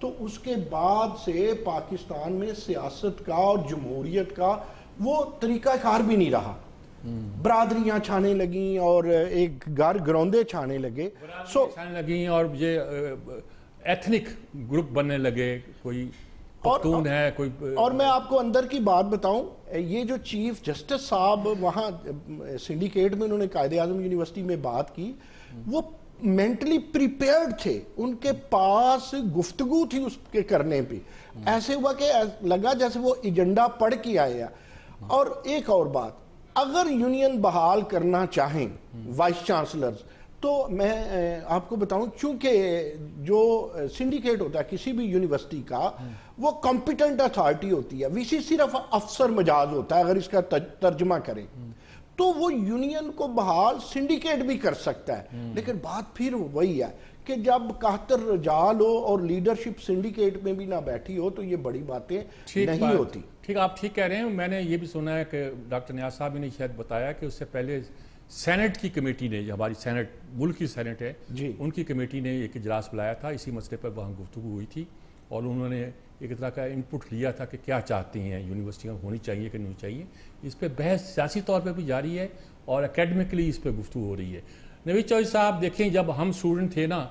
تو اس کے بعد سے پاکستان میں سیاست کا اور جمہوریت کا وہ طریقہ کار بھی نہیں رہا. برادریاں چھانے لگیں اور ایک گروندے چھانے لگے, چھانے لگیں اور یہ ایتھنک گروپ بننے لگے, کوئی پختون ہے کوئی. اور میں آپ کو اندر کی بات بتاؤں, یہ جو چیف جسٹس صاحب وہاں سنڈیکیٹ میں انہوں نے قائد اعظم یونیورسٹی میں بات کی, وہ مینٹلی پریپیئرڈ تھے, ان کے پاس گفتگو تھی اس کے کرنے پہ. ایسے ہوا کہ لگا جیسے وہ ایجنڈا پڑھ کے آئے ہیں. اور ایک اور بات, اگر یونین بحال کرنا چاہیں وائس چانسلرز, تو میں آپ کو بتاؤں, چونکہ جو سنڈیکیٹ ہوتا ہے کسی بھی یونیورسٹی کا, وہ کمپیٹنٹ اتھارٹی ہوتی ہے. وی سی صرف افسر مجاز ہوتا ہے اگر اس کا ترجمہ کریں, تو وہ یونین کو بحال سنڈیکیٹ بھی کر سکتا ہے. لیکن بات پھر وہی ہے کہ جب 71 رجال ہو اور لیڈرشپ سنڈیکیٹ میں بھی نہ بیٹھی ہو تو یہ بڑی باتیں نہیں ہوتی. ٹھیک, آپ ٹھیک کہہ رہے ہیں. میں نے یہ بھی سنا ہے کہ ڈاکٹر نیاز صاحب نے شاید بتایا کہ اس سے پہلے سینٹ کی کمیٹی نے, جو ہماری سینٹ ملک کی سینٹ ہے, ان کی کمیٹی نے ایک اجلاس بلایا تھا, اسی مسئلے پر وہاں گفتگو ہوئی تھی, اور انہوں نے ایک طرح کا انپٹ لیا تھا کہ کیا چاہتے ہیں, یونیورسٹیاں ہونی چاہیے کہ نہیں چاہیے. اس پہ بحث سیاسی طور پہ بھی جاری ہے اور اکیڈمکلی اس پہ گفتگو ہو رہی ہے. نوید چودھری صاحب دیکھیں, جب ہم اسٹوڈنٹ تھے نا,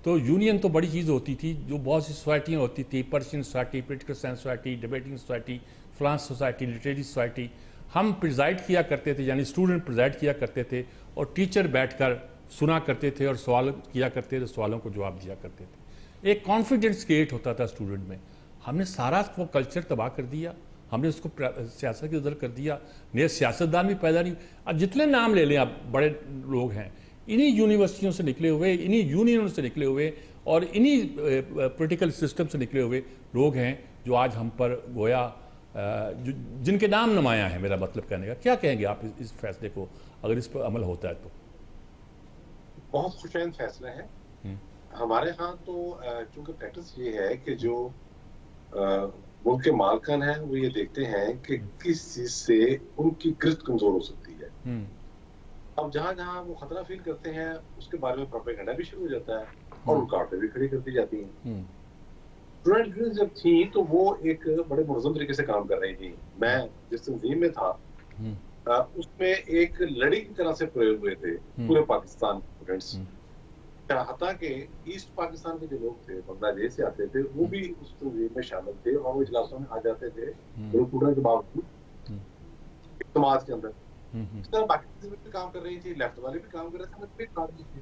تو یونین تو بڑی چیز ہوتی تھی, جو بہت سی سوسائٹیاں ہوتی تھی, Persian society, political science society, debating society, فلانس سوسائٹی, لٹریری سوسائٹی. ہم پریزائڈ کیا کرتے تھے, یعنی اسٹوڈنٹ پریزائڈ کیا کرتے تھے, اور ٹیچر بیٹھ کر سنا کرتے تھے اور سوال کیا کرتے تھے, سوالوں کو جواب دیا کرتے تھے. ایک کانفیڈنس کریٹ ہوتا تھا اسٹوڈنٹ میں. ہم نے سارا وہ کلچر تباہ کر دیا, ہم نے اس کو سیاست کے اندر کر دیا, نئے سیاستدان بھی پیدا نہیں. اب جتنے نام لے لیں آپ, بڑے لوگ ہیں, انہی یونیورسٹیوں سے نکلے ہوئے, انہی یونینوں سے نکلے ہوئے, اور انہی پولیٹیکل سسٹم سے نکلے ہوئے لوگ ہیں جو آج ہم پر گویا جن کے نام نمایاں ہیں. میرا مطلب کہنے کا, کیا کہیں گے آپ اس فیصلے کو, اگر اس پر عمل ہوتا ہے تو؟ بہت خوشائن فیصلہ ہے. ہمارے ہاں تو چونکہ پریکٹس یہ ہے کہ جو ملک کے مالکان ہیں وہ یہ دیکھتے ہیں کہ کس چیز سے ان کی گرفت کمزور ہو سکتی ہے. اب جہاں جہاں وہ خطرہ فیل کرتے ہیں اس کے بارے میں پروپیگنڈا بھی شروع ہو جاتا ہے, اور رکاوٹیں بھی کھڑی کر دی جاتی ہیں. اسٹوڈنٹ یونین جب تھیں تو وہ ایک بڑے منظم طریقے سے کام کر رہی تھی. میں جس تنظیم میں تھا اس میں ایک لڑی کی طرح سے پڑے ہوئے تھے پورے پاکستان کے اسٹوڈنٹس. حتیٰ کہ ایسٹ پاکستان کے جو لوگ تھے, بنگلہ دیش سے آتے تھے, وہ بھی اس تنظیم میں شامل تھے, اور وہ اجلاسوں میں آ جاتے تھے رکوڑنے کے باوجود اجتماعات کے اندر. اس طرح باقی تنظیمیں بھی کام کر رہی تھی, لیفٹ والے بھی کام کر رہے تھے, بھی کام کی تھی.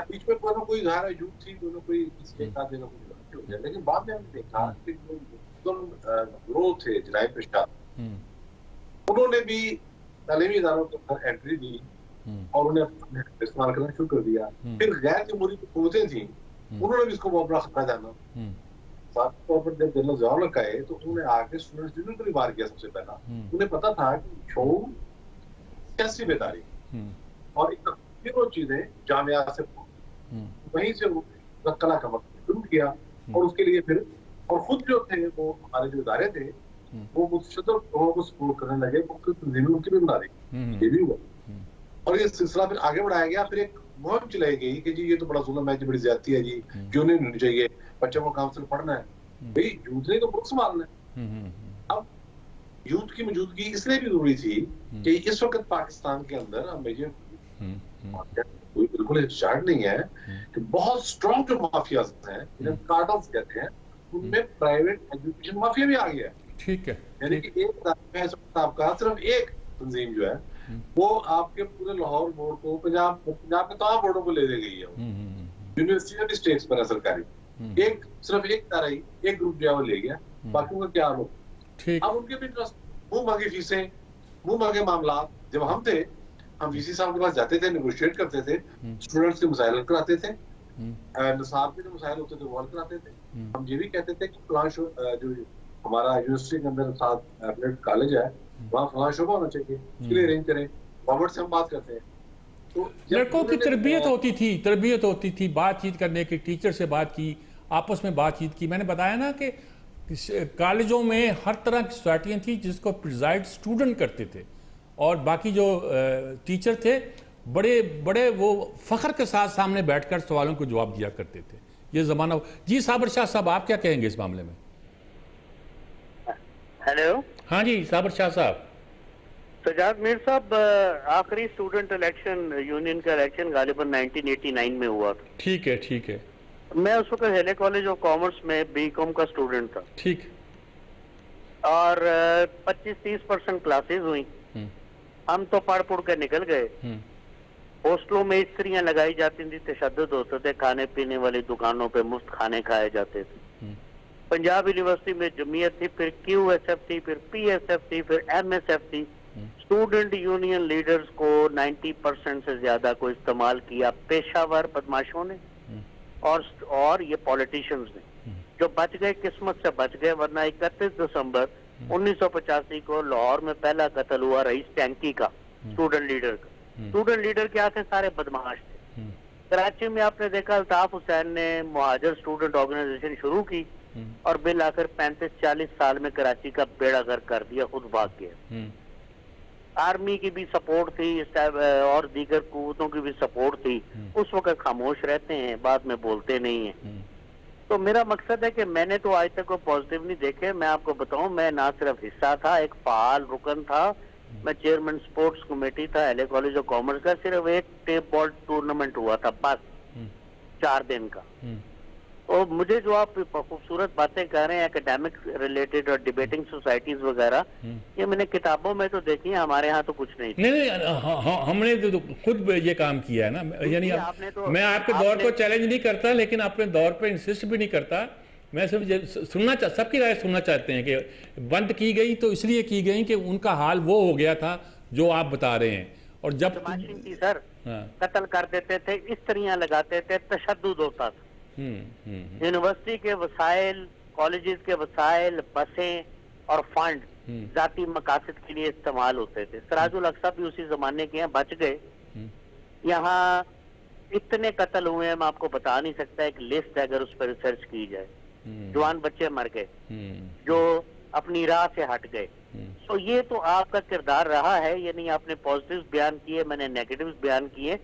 بیچ میں کوئی ظاہر یوتھ تھی, دونوں کوئی اس کے ساتھ دینا کوئی ہو جائے. لیکن بعد میں ہم نے دیکھا کہ جو گروہ تھے جنائب پیشہ, انہوں نے بھی تعلیمی اداروں کے اندر انٹری دی اور انہیں استعمال کرنا شروع کر دیا. پھر غیر جمہوری حکومتیں تھیں, انہوں نے بھی اس کو بہت بڑا خطرہ جانا. خاص طور پر جب جنرل ضیاء الحق آئے تو انہوں نے آ کے اسٹوڈنٹس یونین پر وار کیا. سب سے پہلا انہیں پتا تھا کہ شعور, سیاسی بیداری اور پھر وہ چیزیں جامعات سے وہیں سے کلا کا وقت شروع کیا. اور اس کے لیے پھر اور خود جو تھے وہ ہمارے جو ادارے تھے وہ متشدد لوگوں کو سپورٹ کرنے لگے, مختلف تنظیمیں ان کی بھی بنا دی. یہ بھی ہوا, اور یہ سلسلہ پھر آگے بڑھایا گیا. پھر ایک مہم چلائی گئی کہ جی یہ تو بڑا ظلم ہے, جی بڑی زیادتی ہے, جی یونین ہونی چاہیے, بچوں کو کام سے پڑھنا ہے. بھائی یوتھ نے تو ملک سنبھالنا ہے. اب یوتھ کی موجودگی اس لیے بھی ضروری تھی کہ اس وقت پاکستان کے اندر کوئی بالکل احتجاج نہیں ہے کہ بہت اسٹرانگ جو مافیاز ہیں, جنہیں کارٹلز کہتے ہیں, ان میں پرائیویٹ ایجوکیشن مافیا بھی آ گیا ہے. ٹھیک ہے, یعنی کہ ایک آپ کا صرف ایک تنظیم جو ہے وہ آپ کے پورے لاہور بورڈ کو, پنجاب کے تمام بورڈوں کو لے دے گئی ہے. یونیورسٹی بھی اسٹیٹس پر ہے سرکاری, ایک صرف ایک ادارہ ہی, ایک گروپ جو ہے وہ لے گیا, باقیوں کا کیا ہو. اب ان کے بھی منہ مانگی فیسیں, منہ مانگے معاملات. جب ہم تھے, ہم وی سی صاحب کے پاس جاتے تھے, نیگوشیٹ کرتے تھے, اسٹوڈنٹس کے مسائل حل کراتے تھے, نصاب کے جو مسائل ہوتے تھے وہ حل کراتے تھے. ہم یہ بھی کہتے تھے کہ فلاں جو ہمارا یونیورسٹی کے اندر ساتھ کالج ہے وہاں فلاں شعبہ ہونا چاہیے, اس کے لیے ارینج کریں. گورنمنٹ سے ہم بات کرتے ہیں. تو لڑکوں کی تربیت ہوتی تھی, بات چیت کرنے کی, ٹیچر سے بات کی, آپس میں بات چیت کی. میں نے بتایا نا کہ کالجوں میں ہر طرح کی سوسائٹیاں تھیں جس کو پریزائڈ اسٹوڈنٹ کرتے تھے, اور باقی جو ٹیچر تھے بڑے بڑے وہ فخر کے ساتھ سامنے بیٹھ کر سوالوں کو جواب دیا کرتے تھے. یہ زمانہ جی صابر شاہ صاحب آپ کیا کہیں گے اس معاملے میں؟ ہیلو، ہاں جی صابر شاہ صاحب. سجاد میر صاحب، آخری اسٹوڈنٹ الیکشن یونین کا الیکشن غالباً 1989 میں ہوا تھا. ٹھیک ہے ٹھیک ہے میں اس وقت ہیلے کالج آف کامرس میں بی کام کا اسٹوڈنٹ تھا ٹھیک. اور 25-30% کلاسز ہوئی. ہم تو پڑھ پڑھ کے نکل گئے. ہاسٹلوں میں استریاں لگائی جاتی تھی، تشدد ہوتے تھے، کھانے پینے والی دکانوں پہ مفت کھانے کھائے جاتے تھے. پنجاب یونیورسٹی میں جمعیت تھی، پھر کیو ایس ایف تھی، پھر پی ایس ایف تھی، پھر ایم ایس ایف تھی. اسٹوڈنٹ یونین لیڈرز کو 90% سے زیادہ کو استعمال کیا پیشہ ور بدماشوں نے اور یہ پولیٹیشنز نے. جو بچ گئے قسمت سے بچ گئے، ورنہ 31 دسمبر 1985 کو لاہور میں پہلا قتل ہوا رئیس ٹینکی کا، اسٹوڈنٹ لیڈر کا. اسٹوڈنٹ لیڈر کیا تھے؟ سارے بدماش تھے. کراچی میں آپ نے دیکھا الطاف حسین نے مہاجر اسٹوڈنٹ آرگنائزیشن شروع کی اور بالآخر 35-40 سال میں کراچی کا بیڑا غرق کر دیا، خود بھاگ گیا. آرمی کی بھی سپورٹ تھی اور دیگر قوتوں کی بھی سپورٹ تھی. اس وقت خاموش رہتے ہیں، بعد میں بولتے نہیں ہیں. تو میرا مقصد ہے کہ میں نے تو آج تک کوئی پازیٹیو نہیں دیکھے. میں آپ کو بتاؤں، میں نہ صرف حصہ تھا، ایک فعال رکن تھا. میں چیئرمین سپورٹس کمیٹی تھا ہیلے کالج آف کامرس کا. صرف ایک ٹیپ بال ٹورنامنٹ ہوا تھا بس 4 دن کا. اور مجھے جو آپ خوبصورت باتیں کر رہے ہیں اکیڈیمک ریلیٹڈ اور ڈیبیٹنگ سوسائٹیز وغیرہ، یہ میں نے کتابوں میں تو دیکھی ہے، ہمارے ہاں تو کچھ نہیں. نہیں ہم نے تو خود یہ کام کیا ہے نا. یعنی میں آپ کے دور کو چیلنج نہیں کرتا، لیکن اپنے دور پہ انسسٹ بھی نہیں کرتا. میں صرف سب کی رائے سننا چاہتے ہیں کہ بند کی گئی تو اس لیے کی گئی کہ ان کا حال وہ ہو گیا تھا جو آپ بتا رہے ہیں. اور جب سر قتل کر دیتے تھے، استریاں لگاتے تھے، تشدد ہوتا تھا. یونیورسٹی کے وسائل، کالجز کے وسائل، بسیں اور فنڈ ذاتی مقاصد کے لیے استعمال ہوتے تھے. سراج الاقصی بھی اسی زمانے کے ہیں، بچ گئے. یہاں اتنے قتل ہوئے ہیں میں آپ کو بتا نہیں سکتا. ایک لسٹ ہے اگر اس پر ریسرچ کی جائے. جوان بچے مر گئے جو اپنی راہ سے ہٹ گئے. تو یہ تو آپ کا کردار رہا ہے. یعنی آپ نے پازیٹیوز بیان کیے، میں نے نیگیٹیوز بیان کیے.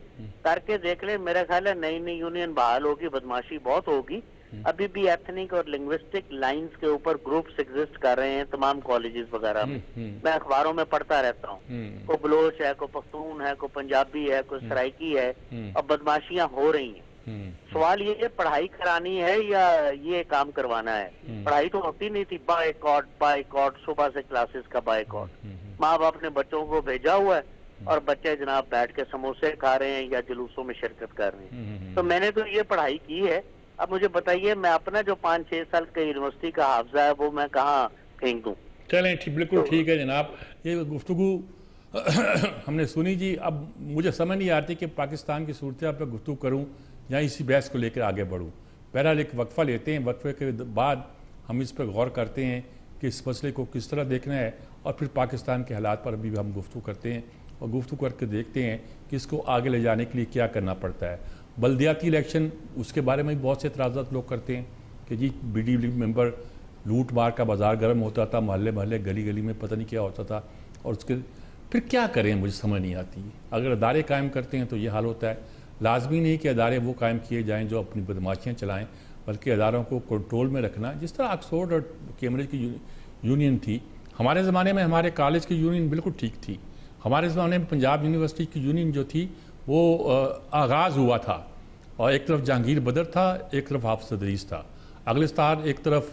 کر کے دیکھ لیں. میرا خیال ہے نئی نئی یونین بحال ہوگی، بدماشی بہت ہوگی. ابھی بھی ایتھنک اور لنگوسٹک لائنز کے اوپر گروپس ایگزسٹ کر رہے ہیں تمام کالجز وغیرہ میں. میں اخباروں میں پڑھتا رہتا ہوں. کوئی بلوچ ہے، کوئی پختون ہے، کوئی پنجابی ہے، کوئی سرائکی ہے، اور بدماشیاں ہو رہی ہیں. سوال یہ ہے پڑھائی کرانی ہے یا یہ کام کروانا ہے؟ پڑھائی تو ہوتی نہیں تھی. بائیکاٹ صبح سے کلاسز کا بائیکاٹ. ماں باپ نے بچوں کو بھیجا ہوا ہے اور بچے جناب بیٹھ کے سموسے کھا رہے ہیں یا جلوسوں میں شرکت کر رہے ہیں. تو میں نے تو یہ پڑھائی کی ہے. اب مجھے بتائیے میں اپنا جو 5-6 سال کا یونیورسٹی کا حافظہ ہے وہ میں کہاں پھینک دوں؟ چلیں بالکل ٹھیک ہے جناب. یہ گفتگو ہم نے سنی جی. اب مجھے سمجھ نہیں آتی کہ پاکستان کی صورتحال پہ گفتگو کروں یا اسی بحث کو لے کر آگے بڑھوں. بہرحال ایک وقفہ لیتے ہیں. وقفے کے بعد ہم اس پہ غور کرتے ہیں کہ اس مسئلے کو کس طرح دیکھنا ہے، اور پھر پاکستان کے حالات پر بھی ہم گفتگو کرتے ہیں اور گفتگو کر کے دیکھتے ہیں کہ اس کو آگے لے جانے کے لیے کیا کرنا پڑتا ہے. بلدیاتی الیکشن، اس کے بارے میں بھی بہت سے اعتراضات لوگ کرتے ہیں کہ جی بی ڈی ممبر لوٹ مار کا بازار گرم ہوتا تھا، محلے محلے گلی گلی میں پتہ نہیں کیا ہوتا تھا. اور اس کے پھر کیا کریں مجھے سمجھ نہیں آتی. اگر ادارے قائم کرتے ہیں تو یہ حال ہوتا ہے. لازمی نہیں کہ ادارے وہ قائم کیے جائیں جو اپنی بدماشیاں چلائیں، بلکہ اداروں کو کنٹرول میں رکھنا. جس طرح آکسفورڈ اور کیمبرج کی یونین تھی، ہمارے زمانے میں ہمارے کالج کی یونین بالکل ٹھیک تھی. ہمارے زمانے میں پنجاب یونیورسٹی کی یونین جو تھی وہ آغاز ہوا تھا، اور ایک طرف جہانگیر بدر تھا، ایک طرف حافظ تدریس تھا. اگلستار ایک طرف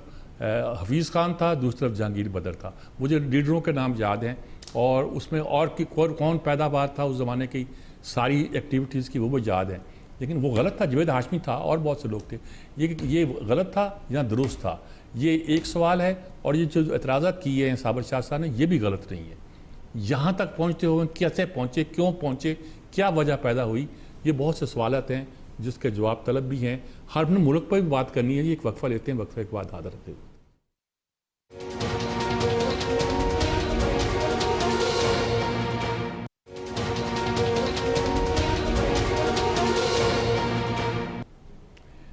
حفیظ خان تھا، دوسری طرف جہانگیر بدر تھا. مجھے لیڈروں کے نام یاد ہیں، اور اس میں اور کون پیداوار تھا اس زمانے کی ساری ایکٹیویٹیز کی وہ بھی یاد ہیں. لیکن وہ غلط تھا. جاوید ہاشمی تھا اور بہت سے لوگ تھے. یہ غلط تھا یا درست تھا، یہ ایک سوال ہے. اور یہ جو اعتراضات کیے ہیں صابر شاہ صاحب نے، یہ بھی غلط نہیں ہے. یہاں تک پہنچتے ہوئے کیسے پہنچے، کیوں پہنچے، کیا وجہ پیدا ہوئی، یہ بہت سے سوالات ہیں جس کے جواب طلب بھی ہیں. ہر ملک پر بھی بات کرنی ہے. یہ ایک وقفہ لیتے ہیں، وقفے کے بعد حاضر رہتے ہوئے.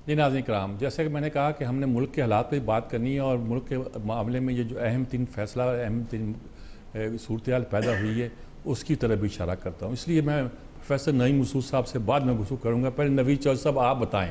جی ناظرین کرام، جیسا کہ میں نے کہا کہ ہم نے ملک کے حالات پہ بات کرنی ہے، اور ملک کے معاملے میں یہ جو اہم ترین فیصلہ، اہم ترین صورتحال پیدا ہوئی ہے، اس کی طرف بھی اشارہ کرتا ہوں. اس لیے میں پروفیسر نعیم مسعود صاحب سے بعد میں گفتگو کروں گا. پہلے نوید چودھری صاحب آپ بتائیں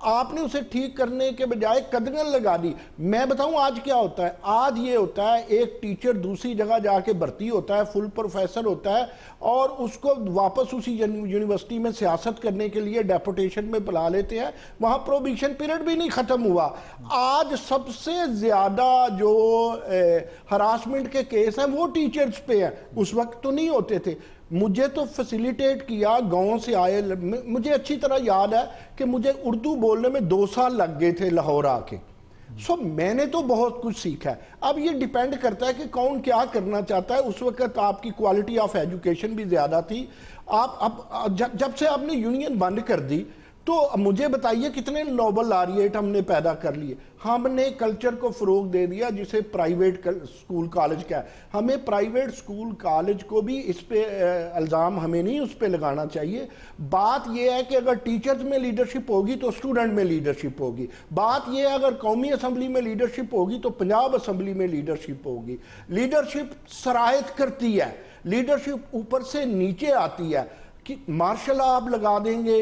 آپ نے اسے ٹھیک کرنے کے بجائے قدغن لگا دی. میں بتاؤں آج کیا ہوتا ہے؟ آج یہ ہوتا ہے ایک ٹیچر دوسری جگہ جا کے بھرتی ہوتا ہے, فل پروفیسر ہوتا ہے, اور اس کو واپس اسی یونیورسٹی میں سیاست کرنے کے لیے ڈیپوٹیشن میں بلا لیتے ہیں, وہاں پروبیشن پیریڈ بھی نہیں ختم ہوا. آج سب سے زیادہ جو ہراسمنٹ کے کیس ہیں وہ ٹیچرز پہ ہیں, اس وقت تو نہیں ہوتے تھے. مجھے تو فیسیلیٹیٹ کیا گاؤں سے آئے, مجھے اچھی طرح یاد ہے کہ مجھے اردو بولنے میں 2 سال لگ گئے تھے لاہور آ کے. میں نے تو بہت کچھ سیکھا ہے. اب یہ ڈیپینڈ کرتا ہے کہ کون کیا کرنا چاہتا ہے. اس وقت آپ کی کوالٹی آف ایجوکیشن بھی زیادہ تھی. جب سے آپ نے یونین بند کر دی تو مجھے بتائیے کتنے نوبل لاریٹ ہم نے پیدا کر لیے. ہم نے کلچر کو فروغ دے دیا جسے پرائیویٹ سکول کالج کا ہے. ہمیں پرائیویٹ سکول کالج کو بھی اس پہ الزام ہمیں نہیں اس پہ لگانا چاہیے. بات یہ ہے کہ اگر ٹیچرز میں لیڈرشپ ہوگی تو اسٹوڈنٹ میں لیڈرشپ ہوگی. بات یہ ہے اگر قومی اسمبلی میں لیڈرشپ ہوگی تو پنجاب اسمبلی میں لیڈرشپ ہوگی. لیڈرشپ سرایت کرتی ہے, لیڈرشپ اوپر سے نیچے آتی ہے. کہ مارشل آپ لگا دیں گے.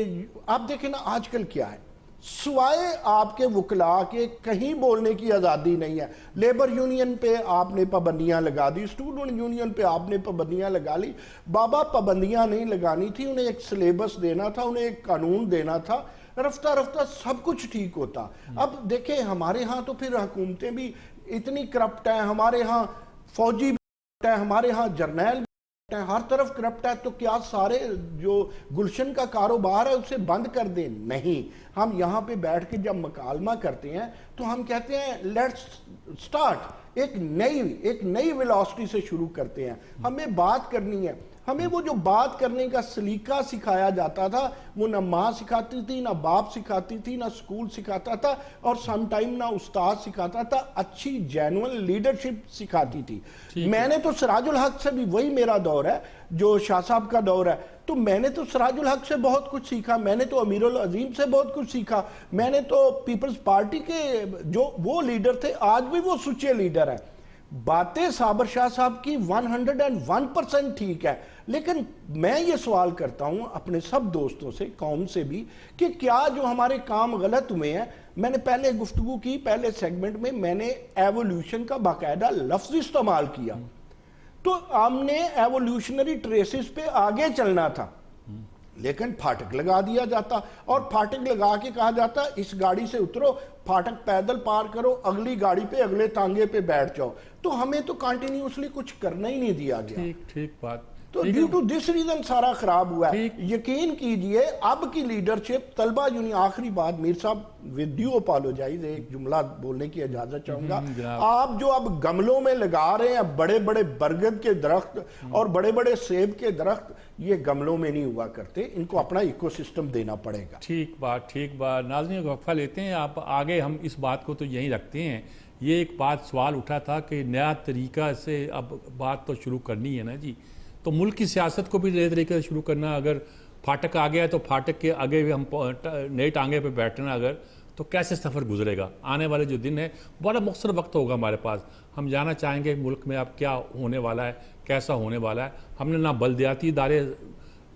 آپ دیکھیں نا آج کل کیا ہے, سوائے آپ کے وکلاء کے کہیں بولنے کی آزادی نہیں ہے. لیبر یونین پہ آپ نے پابندیاں لگا دی, اسٹوڈنٹ یونین پہ آپ نے پابندیاں لگا لی. بابا پابندیاں نہیں لگانی تھی, انہیں ایک سلیبس دینا تھا, انہیں ایک قانون دینا تھا, رفتہ رفتہ سب کچھ ٹھیک ہوتا. اب دیکھیں ہمارے ہاں تو پھر حکومتیں بھی اتنی کرپٹ ہیں, ہمارے ہاں فوجی بھی کرپٹ ہیں, ہمارے ہاں جرنیل ہر طرف کرپٹ ہے. تو کیا سارے جو گلشن کا کاروبار ہے اسے بند کر دیں؟ نہیں. ہم یہاں پہ بیٹھ کے جب مکالمہ کرتے ہیں تو ہم کہتے ہیں لیٹس سٹارٹ, ایک نئی ویلاسٹی سے شروع کرتے ہیں. ہمیں بات کرنی ہے. ہمیں وہ جو بات کرنے کا سلیقہ سکھایا جاتا تھا وہ نہ ماں سکھاتی تھی, نہ باپ سکھاتی تھی, نہ سکول سکھاتا تھا, اور سم ٹائم نہ استاد سکھاتا تھا. اچھی جینوئن لیڈرشپ سکھاتی تھی. میں نے تو سراج الحق سے بھی, وہی میرا دور ہے جو شاہ صاحب کا دور ہے, تو میں نے تو سراج الحق سے بہت کچھ سیکھا. میں نے تو امیر العظیم سے بہت کچھ سیکھا. میں نے تو پیپلز پارٹی کے جو وہ لیڈر تھے, آج بھی وہ سچے لیڈر ہیں. باتیں صابر شاہ صاحب کی 101% ٹھیک ہے, لیکن میں یہ سوال کرتا ہوں اپنے سب دوستوں سے, قوم سے بھی, کہ کیا جو ہمارے کام غلط ہوئے ہیں, میں نے پہلے گفتگو کی پہلے سیگمنٹ میں میں نے ایولیوشن کا باقاعدہ لفظ استعمال کیا, تو ہم نے ایولیوشنری ٹریسز پہ آگے چلنا تھا, لیکن پھاٹک لگا دیا جاتا, اور پھاٹک لگا کے کہا جاتا اس گاڑی سے اترو, پھاٹک پیدل پار کرو, اگلی گاڑی پہ اگلے تانگے پہ بیٹھ جاؤ. تو ہمیں تو کنٹینیوسلی کچھ کرنا ہی نہیں دیا گیا. ٹھیک بات. تو ڈیو ٹو دس ریزن سارا خراب ہوا ہے. یقین کیجئے اب کی لیڈرشپ طلبہ آخری بات میر صاحب ود ڈیو اپالوجائز, ایک جملہ بولنے کی اجازت چاہوں گا. آپ جو اب گملوں میں لگا رہے ہیں بڑے بڑے برگد کے درخت اور بڑے بڑے سیب کے درخت, یہ گملوں میں نہیں ہوا کرتے, ان کو اپنا ایکو سسٹم دینا پڑے گا. ٹھیک بات. ناظرین وقفہ لیتے ہیں, آپ آگے ہم اس بات کو تو یہیں رکھتے ہیں. یہ ایک بات سوال اٹھا تھا کہ نیا طریقہ سے اب بات تو شروع کرنی ہے نا جی, تو ملک کی سیاست کو بھی نئے طریقے سے شروع کرنا. اگر پھاٹک آ گیا ہے تو پھاٹک کے آگے ہم نئے ٹانگے پہ بیٹھنا, اگر تو کیسے سفر گزرے گا؟ آنے والے جو دن ہے بڑا مختصر وقت ہوگا ہمارے پاس. ہم جانا چاہیں گے ملک میں اب کیا ہونے والا ہے, کیسا ہونے والا ہے. ہم نے نہ بلدیاتی ادارے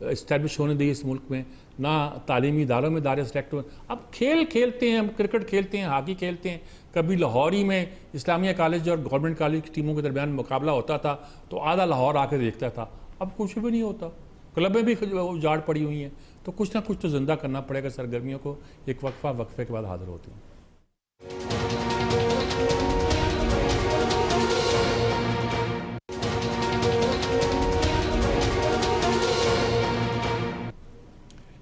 اسٹیبلش ہونے دیے اس ملک میں, نہ تعلیمی اداروں میں ادارے سلیکٹ ہوئے. اب کھیل کھیلتے ہیں, ہم کرکٹ کھیلتے ہیں, ہاکی کھیلتے ہیں. کبھی لاہوری میں اسلامیہ کالج اور گورنمنٹ کالج کی ٹیموں کے درمیان مقابلہ ہوتا تھا تو آدھا لاہور آ کے دیکھتا تھا. اب کچھ بھی نہیں ہوتا, کلبیں بھی اجاڑ پڑی ہوئی ہیں. تو کچھ نہ کچھ تو زندہ کرنا پڑے گا سرگرمیوں کو. ایک وقفے کے بعد حاضر ہوتے ہیں.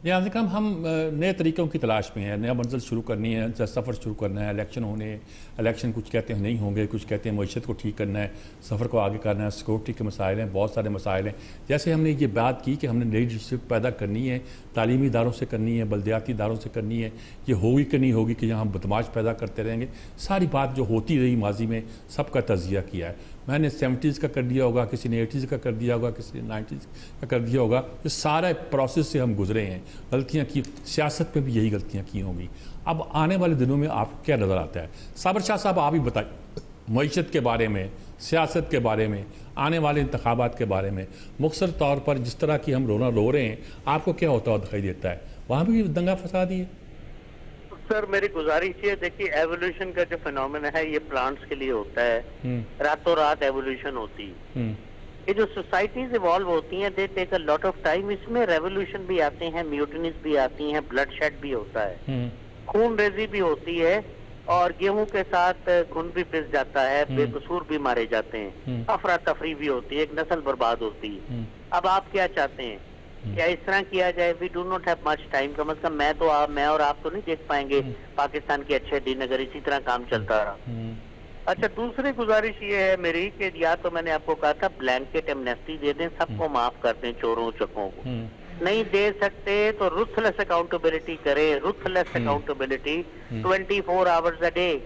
یہاں سے ہم نئے طریقوں کی تلاش میں ہیں, نیا منزل شروع کرنی ہے, سفر شروع کرنا ہے. الیکشن ہونے, الیکشن کچھ کہتے ہیں نہیں ہوں گے, کچھ کہتے ہیں معیشت کو ٹھیک کرنا ہے, سفر کو آگے کرنا ہے, سیکورٹی کے مسائل ہیں, بہت سارے مسائل ہیں. جیسے ہم نے یہ بات کی کہ ہم نے نئی لیڈرشپ پیدا کرنی ہے, تعلیمی اداروں سے کرنی ہے, بلدیاتی اداروں سے کرنی ہے. یہ ہوگی کہ نہیں ہوگی کہ یہاں ہم بدماش پیدا کرتے رہیں گے. ساری بات جو ہوتی رہی ماضی میں سب کا تجزیہ کیا ہے. میں نے 70s کا کر دیا ہوگا, کسی نے 80s کا کر دیا ہوگا, کسی نے 90s کا کر دیا ہوگا. یہ سارے پروسیس سے ہم گزرے ہیں. غلطیاں کی, سیاست میں بھی یہی غلطیاں کی ہوں گی. اب آنے والے دنوں میں آپ کیا نظر آتا ہے؟ صابر شاہ صاحب آپ ہی بتائیں, معیشت کے بارے میں, سیاست کے بارے میں, آنے والے انتخابات کے بارے میں, مختصر طور پر جس طرح کی ہم رو رہے ہیں, آپ کو کیا ہوتا ہوا دکھائی دیتا ہے؟ وہاں بھی دنگا فساد ہی ہے. سر میری گزارش یہ دیکھیے ایوولوشن کا جو فینومینا ہے یہ پلانٹس کے لیے ہوتا ہے، راتوں رات ایوولوشن ہوتی ہے. یہ جو سوسائٹیز ایوالو ہوتی ہیں دے ٹیک اے لاٹ آف ٹائم. اس میں ریولیوشن بھی آتے ہیں، میوٹنیز بھی آتی ہیں، بلڈ شیڈ بھی ہوتا ہے، خون ریزی بھی ہوتی ہے، اور گیہوں کے ساتھ خون بھی پس جاتا ہے، بے قصور بھی مارے جاتے ہیں، افراتفری بھی ہوتی ہے، ایک نسل برباد ہوتی ہے. اب آپ کیا چاہتے ہیں؟ کیا اس طرح کیا جائے؟ We do not have much time. کم از کم میں اور آپ تو نہیں دیکھ پائیں گے پاکستان کے اچھے دن اگر اسی طرح کام چلتا رہا. اچھا دوسری گزارش یہ ہے میری کہ یا تو میں نے آپ کو کہا تھا بلینکٹ ایمنیسٹی دے دیں، سب کو معاف کر دیں چوروں چکوں کو. نہیں دے سکتے تو رuthless اکاؤنٹیبلٹی کرے، ruthless accountability 24 hours a day.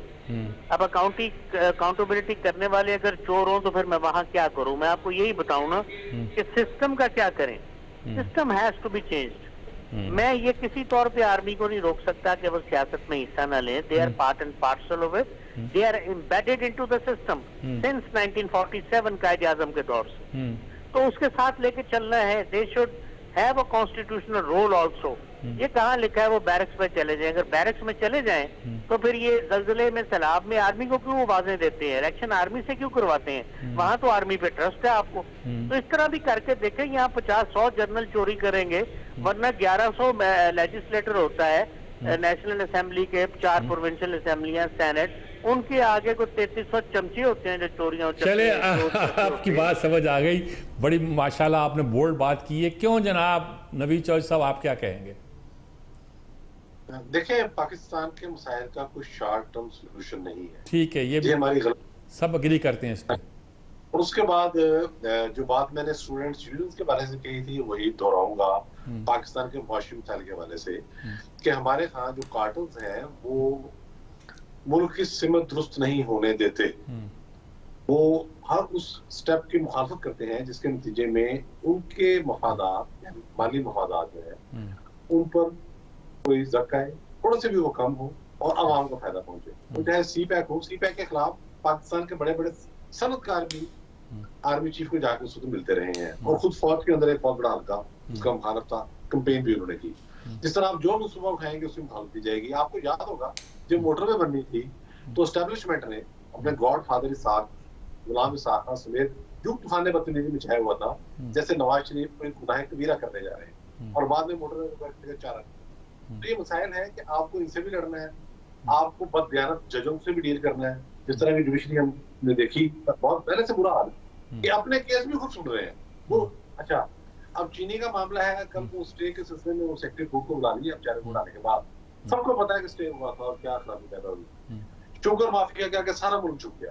اب اکاؤنٹیبلٹی کرنے والے اگر چور ہوں تو پھر میں وہاں کیا کروں؟ میں آپ کو یہی بتاؤں نا کہ سسٹم کا کیا کریں. System has to be changed. میں یہ کسی طور پہ آرمی کو نہیں روک سکتا کہ وہ سیاست میں حصہ نہ لیں. They are part and parcel of it. They are embedded into the system since 1947 Quaid اعظم کے دور سے. تو اس کے ساتھ لے کے چلنا ہے. They should have a constitutional role also. یہ کہاں لکھا ہے وہ بیرکس میں چلے جائیں؟ اگر بیرکس میں چلے جائیں تو پھر یہ زلزلے میں سیلاب میں آرمی کو کیوں آوازیں دیتے ہیں؟ الیکشن آرمی سے کیوں کرواتے ہیں؟ وہاں تو آرمی پہ ٹرسٹ ہے آپ کو. تو اس طرح بھی کر کے دیکھیں. یہاں 50-100 جنرل چوری کریں گے، ورنہ 1100 لیجسلیٹر ہوتا ہے نیشنل اسمبلی کے، 4 پروونشل اسمبلیاں، سینٹ، ان کے آگے کو 3300 چمچے ہوتے ہیں جو چوریاں. چلے آپ کی بات سمجھ آ گئی. بڑی ماشاءاللہ آپ نے بولڈ بات کی ہے. کیوں جناب نوید چودھری صاحب آپ کیا کہیں گے؟ دیکھیں پاکستان کے مسائل کا کوئی شارٹ ٹرم سولوشن نہیں ہے. ٹھیک ہے، یہ بھی ہماری سب اگری کرتے ہیں اس پہ. اور اس کے بعد جو بات میں نے اسٹوڈنٹس یونینز کے بارے سے کہی تھی وہی دہراؤں گا پاکستان کے معاشی مسائل کے حوالے سے کہ ہمارے ہاں جو کارٹلز ہیں وہ ملک کی سمت درست نہیں ہونے دیتے. وہ ہر اس سٹیپ کی مخالفت کرتے ہیں جس کے نتیجے میں ان کے مفادات، یعنی مالی مفادات جو ہے ان پر کوئی ذکر ہے، تھوڑا سے بھی وہ کم ہو اور عوام کو فائدہ پہنچے. تو چاہے سی پیک ہو، سی پیک کے خلاف پاکستان کے بڑے بڑے صنعت کار بھی آرمی چیف کو جا کے اس کو ملتے رہے ہیں، اور خود فوج کے اندر ایک بہت بڑا حلقہ اس کا مخالف تھا. کمپین بھی انہوں نے کی. جس طرح آپ جو منصوبہ اٹھائیں گے اس کی مخالفت کی جائے گی. آپ کو یاد ہوگا جب موٹر وے بننی تھی تو اسٹیبلشمنٹ نے اپنے گاڈ فادر اسحاق، غلام اسحاق خان سمیت جو طوفان بدتمیزی مچایا ہوا تھا، جیسے نواز شریف کوئی گناہ کبیرہ کرنے جا رہے ہیں اور بعد میں موٹر وے پر چارہ. تو یہ مسائل ہے کہ آپ کو ان سے بھی لڑنا ہے، آپ کو بددیانت ججوں سے بھی ڈیل کرنا ہے. جس طرح کی جوڈیشری ہم نے دیکھی بہت پہلے سے برا حال ہے کہ اپنے کیس بھی خود سن رہے ہیں وہ. اچھا اب چینی کا معاملہ ہے، کل کو اسٹے کے سلسلے میں وہ سیکرٹری کورٹ کو بلا لیا. اب چارے کو لانے کے بعد سب کو پتا ہے کہ اسٹے ہوا تھا اور کیا خرابی پیدا ہوئی. شوگر مافیا کیا کہ سارا ملک چھپ گیا.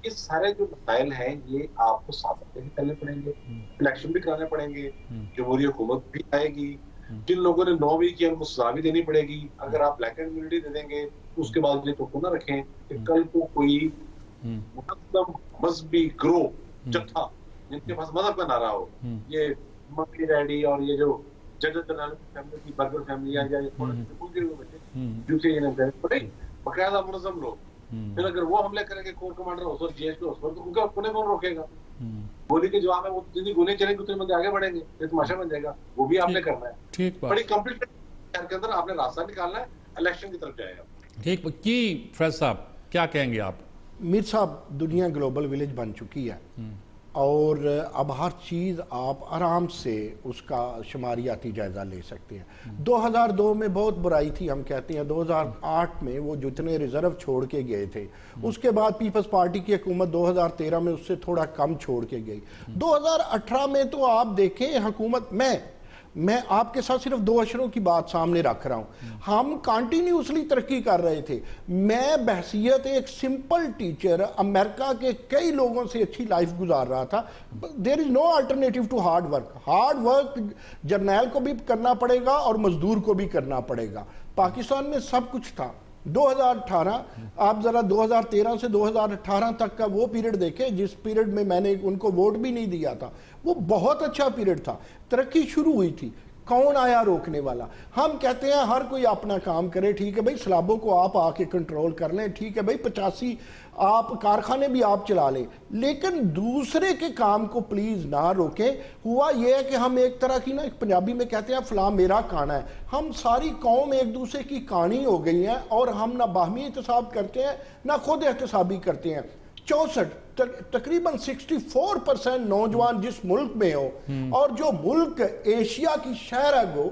یہ سارے جو مسائل ہیں یہ آپ کو سازش بھی کرنے پڑیں گے، الیکشن بھی کرانے پڑیں گے، جمہوری حکومت بھی آئے گی. جن لوگوں نے 9 بھی کیا ان کو سزا بھی دینی پڑے گی. اگر آپ بلیک اینڈ کمیونٹی دے دیں گے تو اس کے بعد یہ تو نہ رکھیں کہ کل کو کوئی منظم مذہبی گروہ جتھا جن کے پاس مذہب کا نعرہ ہو، یہ مکی ڈیڈی اور یہ جو ججت فیملی کی برگر فیملی یا باقاعدہ منظم لوگ، پھر اگر وہ حملے کریں گے کور کمانڈر اس وقت جی ایچ کے اس وقت ان کا انہیں کون روکے گا؟ گولی کے جواب میں وہ جتنی گولیاں چلیں گی اتنے بندے آگے بڑھیں گے. یہ تماشا بن جائے گا. وہ بھی آپ نے کرنا ہے. ٹھیک بڑی کمپلیٹ کے اندر آپ نے راستہ نکالنا ہے، الیکشن کی طرف جائے گا. ٹھیک کی فیض صاحب کیا کہیں گے آپ؟ میر صاحب دنیا گلوبل ولیج بن چکی ہے اور اب ہر چیز آپ آرام سے اس کا شماریاتی جائزہ لے سکتے ہیں. 2002 میں بہت برائی تھی، ہم کہتے ہیں 2008 میں وہ جتنے ریزرو چھوڑ کے گئے تھے، اس کے بعد پیپلز پارٹی کی حکومت 2013 میں اس سے تھوڑا کم چھوڑ کے گئی. 2018 میں تو آپ دیکھیں حکومت میں آپ کے ساتھ صرف 2 اشروں کی بات سامنے رکھ رہا ہوں. ہم کانٹینیوسلی ترقی کر رہے تھے. میں بحثیت ایک سمپل ٹیچر امریکہ کے کئی لوگوں سے اچھی لائف گزار رہا تھا. There is no alternative to hard work. Hard work جرنیل کو بھی کرنا پڑے گا اور مزدور کو بھی کرنا پڑے گا. پاکستان میں سب کچھ تھا. 2018 آپ ذرا 2013 سے 2018 تک کا وہ پیریڈ دیکھیں جس پیریڈ میں نے ان کو ووٹ بھی نہیں دیا تھا. وہ بہت اچھا پیریڈ تھا. ترقی شروع ہوئی تھی. کون آیا روکنے والا؟ ہم کہتے ہیں ہر کوئی اپنا کام کرے، ٹھیک ہے بھائی سیلابوں کو آپ آ کے کنٹرول کر لیں، ٹھیک ہے بھائی 85 آپ کارخانے بھی آپ چلا لیں، لیکن دوسرے کے کام کو پلیز نہ روکیں۔ ہوا یہ ہے کہ ہم ایک طرح کی ایک پنجابی میں کہتے ہیں فلاں میرا کانا ہے، ہم ساری قوم ایک دوسرے کی کانی ہو گئی ہیں اور ہم نہ باہمی احتساب کرتے ہیں نہ خود احتسابی کرتے ہیں۔ 64 تقریباً 64% نوجوان جس ملک میں ہو، اور جو ملک ایشیا کی شہر ہے وہ،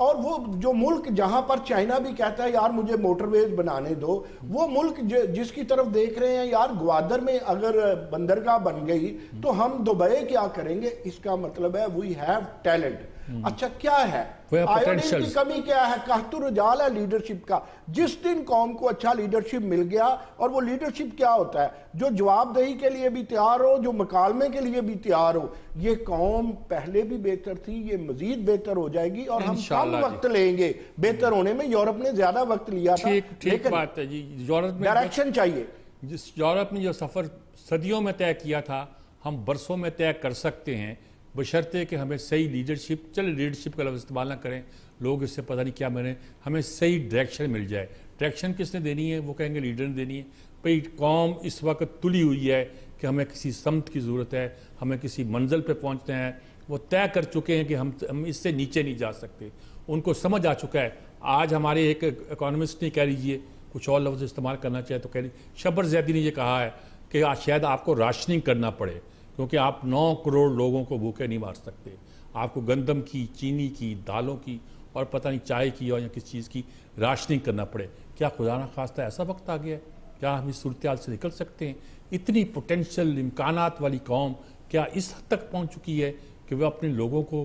اور وہ جو ملک جہاں پر چائنا بھی کہتا ہے یار مجھے موٹر ویز بنانے دو، وہ ملک جس کی طرف دیکھ رہے ہیں یار گوادر میں اگر بندرگاہ بن گئی تو ہم دبئی کیا کریں گے۔ اس کا مطلب ہے وی ہیو ٹیلنٹ۔ اچھا کیا ہے آئیوڈین کی کمی؟ کیا ہے؟ قحط الرجال ہے لیڈرشپ کا۔ جس دن قوم کو اچھا لیڈرشپ مل گیا، اور وہ لیڈرشپ کیا ہوتا ہے؟ جو جواب دہی کے لیے بھی تیار ہو، جو مکالمے کے لیے بھی تیار ہو۔ یہ قوم پہلے بھی بہتر تھی، یہ مزید بہتر ہو جائے گی، اور ہم کم وقت لیں گے بہتر ہونے میں۔ یورپ نے زیادہ وقت لیا تھا، ٹھیک بات ہے جی۔ یورپ میں ڈائریکشن چاہیے۔ جس یورپ نے جو سفر صدیوں میں طے کیا تھا ہم برسوں میں طے کر سکتے ہیں، بشرطے کہ ہمیں صحیح لیڈرشپ، چلے لیڈرشپ کا لفظ استعمال نہ کریں، لوگ اس سے پتہ نہیں کیا ملیں، ہمیں صحیح ڈائریکشن مل جائے۔ ڈائریکشن کس نے دینی ہے؟ وہ کہیں گے لیڈر نے دینی ہے۔ بھئی قوم اس وقت تلی ہوئی ہے کہ ہمیں کسی سمت کی ضرورت ہے، ہمیں کسی منزل پہ پہنچنا ہے۔ وہ طے کر چکے ہیں کہ ہم اس سے نیچے نہیں جا سکتے، ان کو سمجھ آ چکا ہے۔ آج ہمارے ایک اکانومسٹ نے کہہ لیجئے، کچھ اور لفظ استعمال کرنا چاہے تو کہہ لیجیے، شبر زیدی نے یہ کہا ہے کہ شاید آپ کو راشننگ کرنا پڑے، کیونکہ آپ 9 کروڑ لوگوں کو بھوکے نہیں مار سکتے۔ آپ کو گندم کی، چینی کی، دالوں کی، اور پتہ نہیں چائے کی اور یا کس چیز کی راشننگ کرنا پڑے۔ کیا خدا نہ خواستہ ایسا وقت آ گیا ہے؟ کیا ہم اس صورتحال سے نکل سکتے ہیں؟ اتنی پوٹینشیل امکانات والی قوم کیا اس حد تک پہنچ چکی ہے کہ وہ اپنے لوگوں کو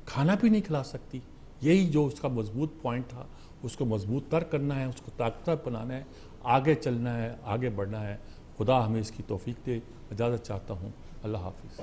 کھانا بھی نہیں کھلا سکتی؟ یہی جو اس کا مضبوط پوائنٹ تھا، اس کو مضبوط تر کرنا ہے، اس کو طاقتور بنانا ہے، آگے چلنا ہے، آگے بڑھنا ہے۔ خدا ہمیں اس کی توفیق دے۔ اجازت چاہتا ہوں۔ اللہ حافظ۔